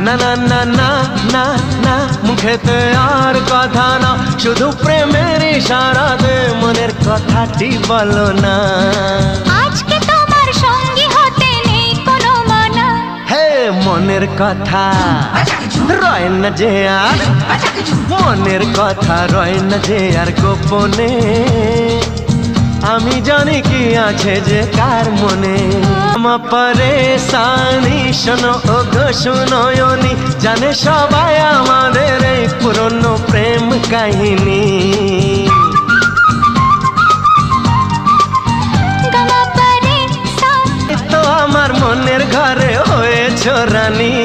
না না না না না না মুখেতে আর কথা না, শুধু প্রেমের ইশারাতে মনের কথাটি বলো না। আজকে তোমার সঙ্গী হতে নেই কোনো মানা। হে মনের কথা রয় না যে আর, মনের কথা রয় না যে আর গোপনে। আমি জানি কি আছে যে কার মনে। আমার পরেশানি শোনো ও গো শুনয়নি, জানে সবাই আমাদের এই পুরনো প্রেম কাহিনী। তো আমার মনের ঘরে হয়েছ রানী।